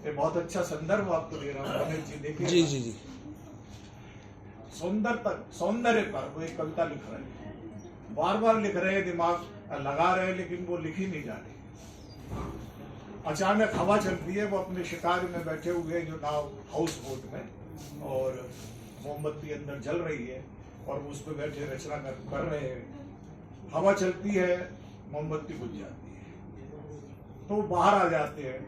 ये बहुत अच्छा संदर्भ आपको दे रहा हूँ रमेश जी, देखिए। जी जी जी। सौंदर्य पर वो एक कविता लिख रहे हैं, बार बार लिख रहे हैं, दिमाग लगा रहे हैं, लेकिन वो लिखी नहीं जा रही। अचानक हवा चलती है, वो अपने शिकार में बैठे हुए हैं जो नाव हाउस बोट में, और मोमबत्ती अंदर जल रही है और वो उस पर बैठे रचना कर रहे हैं। हवा चलती है, मोमबत्ती बुझ जाती है, तो वो बाहर आ जाते हैं।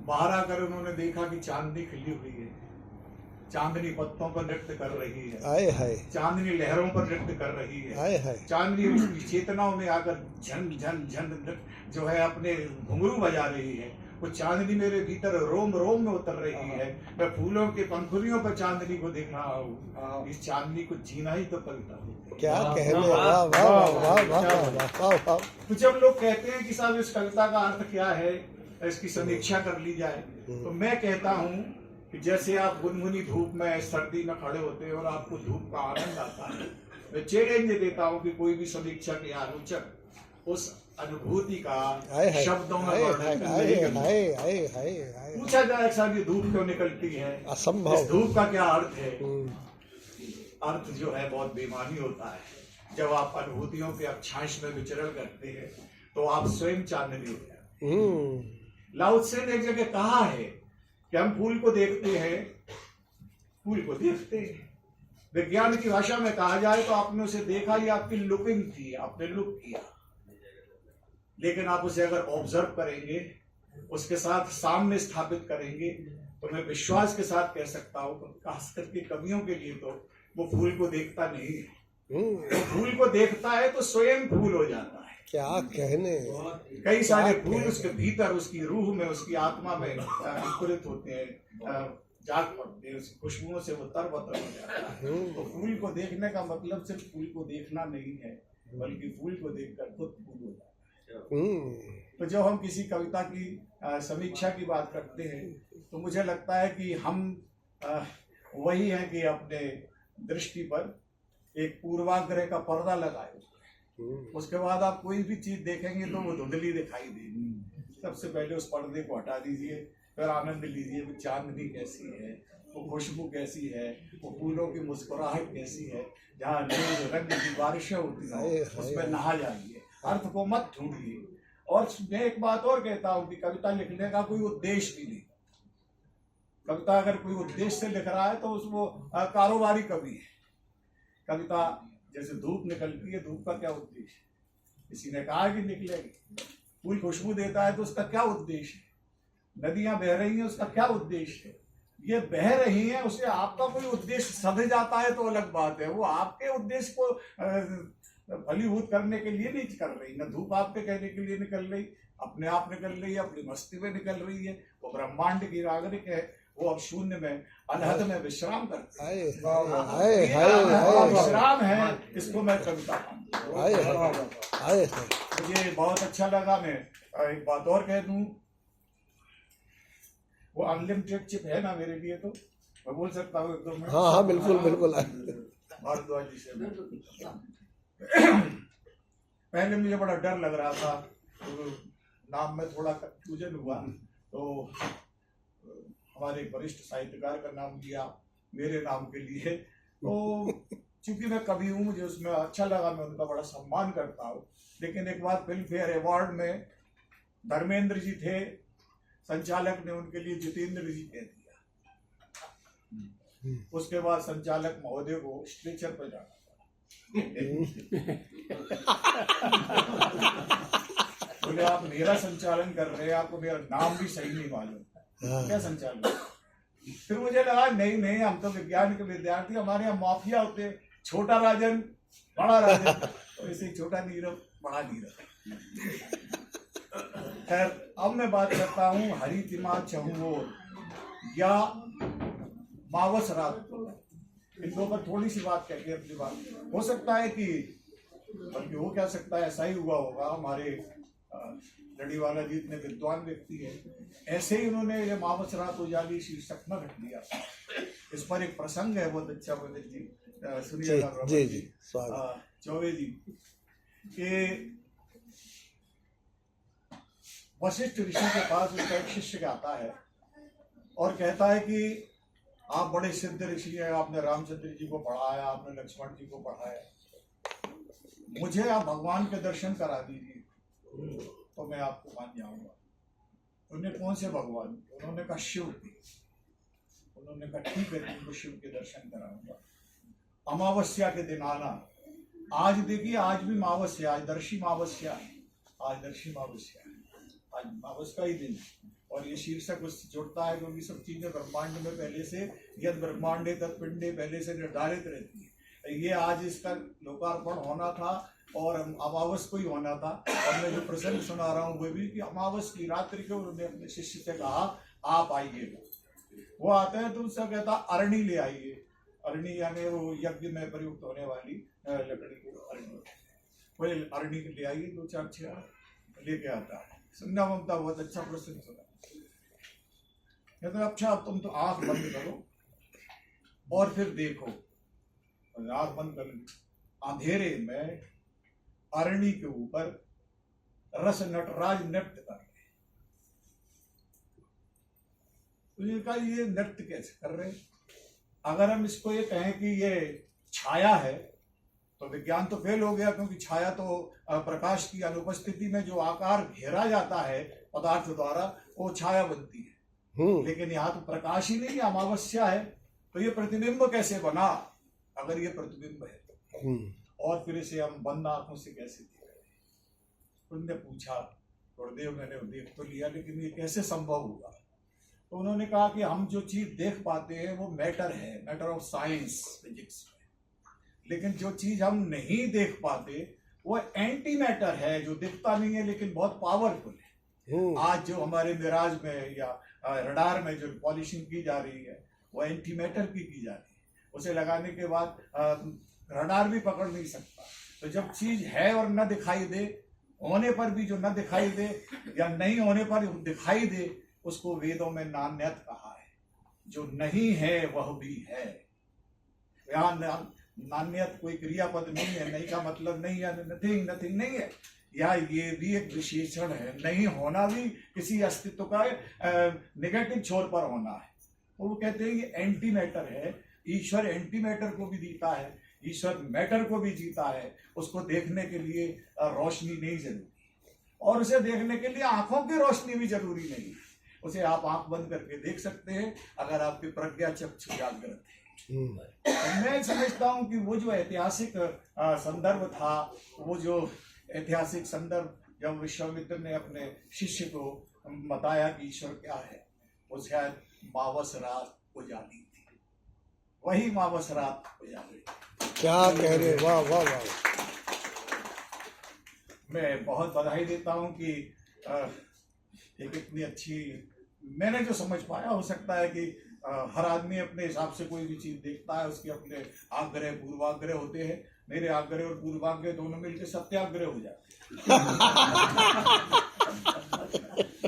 बाहर आकर उन्होंने देखा कि चांदनी खिली हुई है, चांदनी पत्तों पर नृत्य कर रही है, आए हाय, चांदनी लहरों पर नृत्य कर रही है, आए हाय, चांदनी उसकी चेतनाओं में आकर झन झन झन जो है अपने घुंघरू बजा रही है। वो चांदनी मेरे भीतर रोम रोम में उतर रही है। मैं फूलों के पंखुड़ियों पर चांदनी को देख रहा हूँ। इस चांदनी को जीना ही तो कविता है। क्या कहने, वाह वाह वाह वाह वाह वाह। तो जब लोग कहते हैं कि साहब इस कविता का अर्थ क्या है, इसकी समीक्षा कर ली जाए, तो मैं कहता हूँ कि जैसे आप गुनगुनी धूप में सर्दी में खड़े होते हैं और आपको धूप का आनंद आता है, मैं चैलेंज देता हूँ कि कोई भी समीक्षक या आलोचक उस अनुभूति का शब्दों में वर्णन नहीं। पूछा जाए साहब ये धूप क्यों निकलती है, असंभव, इस धूप का क्या अर्थ है? अर्थ जो है बहुत बेमानी होता है। जब आप अनुभूतियों के अक्षांश में विचरण करते हैं तो आप स्वयं चांदनी हो जाते। लाओ त्से ने एक जगह कहा है कि हम फूल को देखते हैं, फूल को देखते हैं। विज्ञान की भाषा में कहा जाए तो आपने उसे देखा, ये आपकी लुकिंग थी, आपने लुक किया। लेकिन आप उसे अगर ऑब्जर्व करेंगे, उसके साथ सामने स्थापित करेंगे, तो मैं विश्वास के साथ कह सकता हूँ, खास करके कवियों के लिए तो वो फूल को देखता नहीं है। वो फूल को देखता है तो स्वयं फूल हो जाता है। क्या कहने, कई सारे फूल उसके भीतर, उसकी रूह में, उसकी आत्मा में अंकुरित होते हैं, जाग पड़ते हैं, उसकी खुशबुओं से वो तरबतर हो जाता है। तो फूल को देखने का मतलब सिर्फ फूल को देखना नहीं है, बल्कि फूल को देखकर खुद फूल हो जाता है। तो जब हम किसी कविता की समीक्षा की बात करते हैं तो मुझे लगता है कि हम वही है कि अपने दृष्टि पर एक पूर्वाग्रह का पर्दा लगाए, उसके बाद आप कोई भी चीज देखेंगे तो वो धुंधली दिखाई देगी। सबसे पहले उस पर्दे को हटा दीजिए, फिर आनंद लीजिए। वो चांदनी कैसी है, वो खुशबू कैसी है, वो फूलों की मुस्कुराहट कैसी है, जहाँ नए रंग की बारिशें होती हैं उसमें नहा जाइए, अर्थ को मत ढूंढिए। और मैं एक बात और कहता हूँ कि कविता लिखने का कोई उद्देश्य भी नहीं। कविता अगर कोई उद्देश्य से लिख रहा है तो उसको कारोबारी कवि है। कविता जैसे धूप निकलती है, धूप का क्या उद्देश्य? किसी ने कहा कि निकलेगी। फूल खुशबू देता है तो उसका क्या उद्देश्य है? नदियां बह रही हैं, उसका क्या उद्देश्य है? ये बह रही हैं, उसे आपका कोई उद्देश्य सध जाता है तो अलग बात है। वो आपके उद्देश्य को फलीभूत करने के लिए नहीं कर रही। न धूप आपके कहने के लिए निकल रही, अपने आप निकल रही है, अपनी मस्ती में निकल रही है। वो ब्रह्मांड की नागरिक है, वो अब शून्य में, अनहद में विश्राम करती है। विश्राम है, इसको मैं कविता मुझे बहुत अच्छा लगा। मैं एक बात और कह दूं, वो अनलिमिटेड चिप है ना मेरे लिए, तो मैं बोल सकता हूँ एकदम। हाँ हाँ बिल्कुल बिल्कुल। भारद्वाज जी से पहले मुझे बड़ा डर लग रहा था, तो नाम में थोड़ा कंफ्यूजन हुआ, तो हमारे वरिष्ठ साहित्यकार का नाम लिया मेरे नाम के लिए। तो चूंकि मैं कवि हूँ, मुझे उसमें अच्छा लगा, मैं उनका बड़ा सम्मान करता हूँ। लेकिन एक बार फिल्म फेयर अवार्ड में धर्मेंद्र जी थे, संचालक ने उनके लिए जितेंद्र जी कह दिया। उसके बाद संचालक महोदय को स्ट्रेचर पर जाना बोले आप मेरा संचालन कर रहे हैं, आपको मेरा नाम भी सही नहीं मालूम, क्या संचालन? फिर मुझे लगा नहीं, हम तो विज्ञान के विद्यार्थी, हमारे यहाँ माफिया होते हैं, छोटा राजन बड़ा राजन, तो ऐसे छोटा नीरव बड़ा नीरव। खैर, अब मैं बात करता हूँ हरी तिमा चहुओर या मावस रात। इन दो पर थोड़ी सी बात कहते हैं अपनी बात। हो सकता है कि, बल्कि हो क्या सकता है, ऐसा ही हुआ होगा। हमारे लड़ीवाला जी इतने विद्वान व्यक्ति है, ऐसे ही उन्होंने ये मावस रात उजाली शीर्षक में रख दिया। इस पर एक प्रसंग है बहुत अच्छा, पंडित जी सुनिएगा। जी जी चौबे जी के वशिष्ठ ऋषि के पास उसका एक शिष्य आता है और कहता है कि आप बड़े सिद्ध ऋषि हैं, आपने रामचंद्र जी को पढ़ाया, आपने लक्ष्मण जी को पढ़ाया, मुझे आप भगवान के दर्शन करा दीजिए तो मैं आपको मान जाऊंगा। उन्होंने कौन से भगवान? उन्होंने कहा शिव के। उन्होंने कहा ठीक है, तुमको शिव के दर्शन कराऊंगा। अमावस्या के दिन आना। आज देखिए, आज भी अमावस्या, आज दर्शी अमावस्या है, आज दर्शी अमावस्या है, आज अमावस का ही दिन है। और ये शीर्षक उससे जुड़ता है क्योंकि सब चीजें ब्रह्मांड में पहले से, यद ब्रह्मांडे तत्पिंडे, पहले से निर्धारित रहती है। ये आज इसका लोकार्पण होना था और अमावस को ही होना था। और मैं जो प्रसंग सुना रहा हूँ वो भी कि अमावस की रात्रि को उन्होंने अपने शिष्य से कहा आप आइएगा। वो आते हैं तो उससे कहता अरणी ले आइए। अरणी यानी वो यज्ञ में प्रयुक्त होने वाली लकड़ी को अरणी, वही अरणी ले आइए। 2-4 चेयर लेके आता है। सुनना ममता बहुत अच्छा प्रसंग सुना। कहते अच्छा अब तुम तो आंख बंद करो और फिर देखो। आंख बंद कर ली, अंधेरे में अरणी के ऊपर रस नटराज नृत्य कर रहे। तो ये कहा ये नृत्य कैसे कर रहे? अगर हम इसको ये कहें कि ये छाया है तो विज्ञान तो फेल हो गया, क्योंकि छाया तो प्रकाश की अनुपस्थिति में जो आकार घेरा जाता है पदार्थ द्वारा वो छाया बनती है। लेकिन यहाँ तो प्रकाश ही नहीं, अमावस्या है, तो ये प्रतिबिंब कैसे बना? अगर ये प्रतिबिंब है तो और फिर इसे हम बंद आंखों से कैसे देख रहे? उन्होंने पूछा, गुरुदेव मैंने देख तो लिया लेकिन ये कैसे संभव हुआ? तो उन्होंने कहा कि हम जो चीज देख पाते हैं वो मैटर है, मैटर ऑफ साइंस, फिजिक्स। लेकिन जो चीज हम नहीं देख पाते वो एंटी मैटर है, जो दिखता नहीं है लेकिन बहुत पावरफुल है। आज जो हमारे मिराज में या रडार में जो पॉलिशिंग की जा रही है वो एंटी मैटर की जा रही है। उसे लगाने के बाद रडार भी पकड़ नहीं सकता। तो जब चीज है और न दिखाई दे, होने पर भी जो न दिखाई दे या नहीं होने पर दिखाई दे, उसको वेदों में नान्यत कहा है। जो नहीं है वह भी है। यहाँ नान्यत कोई क्रियापद नहीं है, नहीं का मतलब नहीं है नथिंग, नथिंग नहीं है। या ये भी एक विशेषण है, नहीं होना भी किसी अस्तित्व का नेगेटिव छोर पर होना है। तो वो कहते हैं ये एंटी मैटर है। ईश्वर एंटी मैटर को भी जीता है, ईश्वर मैटर को भी जीता है। उसको देखने के लिए रोशनी नहीं जरूरी, और उसे देखने के लिए आंखों की रोशनी भी जरूरी नहीं है। उसे आप आंख बंद करके देख सकते हैं अगर आपकी प्रज्ञा चक्षु जागृत है। मैं समझता हूं कि वो जो ऐतिहासिक संदर्भ था, वो जो ऐतिहासिक संदर्भ जब विश्वामित्र ने अपने शिष्य को बताया कि ईश्वर क्या है, वो शायद मावस रात उजाली थी। वही मावस रात उजाली। क्या कह रहे, वाह वाह वाह। मैं बहुत बधाई देता हूं कि एक इतनी अच्छी, मैंने जो समझ पाया, हो सकता है कि हर आदमी अपने हिसाब से कोई भी चीज देखता है, उसके अपने आग्रह पूर्वाग्रह होते हैं। मेरे आग्रह और पूर्वाग्रह दोनों मिलकर सत्याग्रह हो जाते हैं।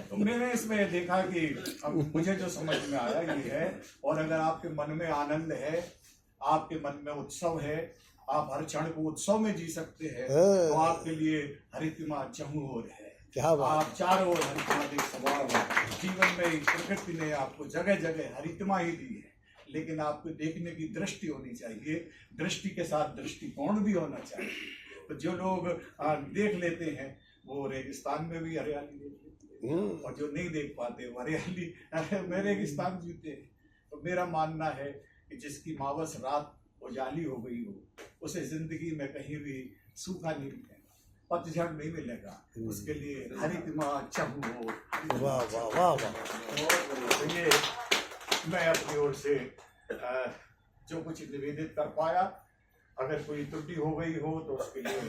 तो मैंने इसमें देखा कि अब मुझे जो समझ में आया ये है। और अगर आपके मन में आनंद है, आपके मन में उत्सव है, आप हर क्षण को उत्सव में जी सकते हैं, तो आपके लिए हरितिमा चहुओर है। आप चारों ओर हरितिमा देख सकते हैं। जीवन में प्रकृति ने आपको जगह जगह हरितिमा ही दी है, लेकिन आपको देखने की दृष्टि होनी चाहिए। दृष्टि के साथ दृष्टिकोण भी होना चाहिए। तो जो लोग देख लेते हैं वो रेगिस्तान में भी हरियाली देख लेते हैं, और जो नहीं देख पाते वो हरियाली में रेगिस्तान जीते हैं। तो मेरा मानना है कि जिसकी मावस रात उजाली हो गई हो, उसे जिंदगी में कहीं भी सूखा नहीं मिलेगा, पतझड़ नहीं मिलेगा। उसके लिए हरितिमा चहुओर। वाह वाह वाह वाह। तो ये मैं अपनी ओर से जो कुछ निवेदित कर पाया, अगर कोई त्रुटि हो गई हो तो उसके लिए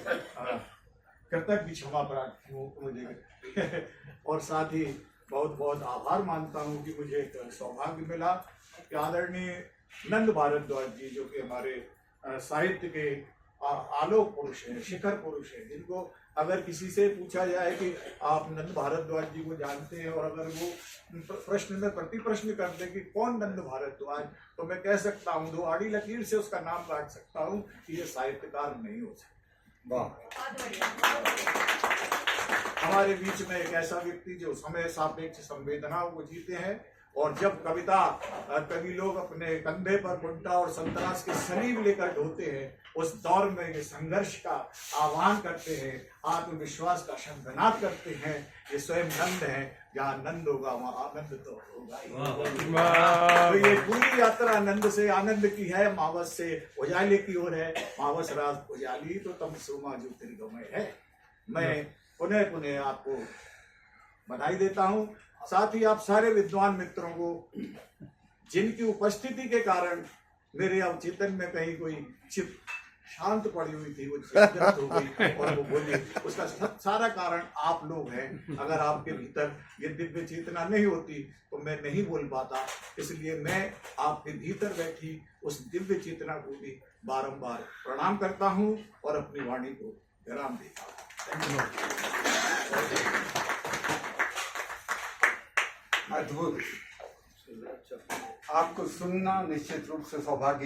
कृतज्ञ क्षमा प्रार्थी हूँ मुझे। और साथ ही बहुत बहुत आभार मानता हूँ कि मुझे एक सौभाग्य मिला कि आदरणीय नंद भारद्वाज जी, जो कि हमारे साहित्य के आलोक पुरुष हैं, शिखर पुरुष हैं, जिनको अगर किसी से पूछा जाए कि आप नंद भारद्वाज जी को जानते हैं, और अगर वो प्रश्न में प्रति प्रश्न कर दे कि कौन नंद भारद्वाज, तो मैं कह सकता हूँ, 2 आड़ी लकीर से उसका नाम काट सकता हूँ कि ये साहित्यकार नहीं हो सकता। हमारे बीच में एक ऐसा व्यक्ति जो समय सापेक्ष संवेदनाओं को जीते हैं, और जब कवि लोग अपने कंधे पर कुंटा और संतरास के सलीब लेकर ढोते हैं, उस दौर में ये संघर्ष का आह्वान करते हैं, आत्मविश्वास का शंखनाद करते हैं। ये स्वयं नंद है, जहाँ नंद होगा वहाँ आनंद तो होगा ही। तो ये पूरी यात्रा नंद से आनंद की है, मावस से उजाले की ओर है। मावस रात उजाली तो तम सोमा ज्योतिर्गमय है। मैं पुनः पुनः आपको बधाई देता हूँ। साथ ही आप सारे विद्वान मित्रों को, जिनकी उपस्थिति के कारण मेरे अवचेतन में कहीं कोई छिप शांत पड़ी हुई थी, वो जागृत हो गई और वो बोली, उसका सारा कारण आप लोग हैं। अगर आपके भीतर ये दिव्य चेतना नहीं होती तो मैं नहीं बोल पाता। इसलिए मैं आपके भीतर बैठी उस दिव्य चेतना को भी बारंबार प्रणाम करता हूँ और अपनी वाणी को विराम देता हूँ। अद्भुत। आपको सुनना निश्चित रूप से सौभाग्य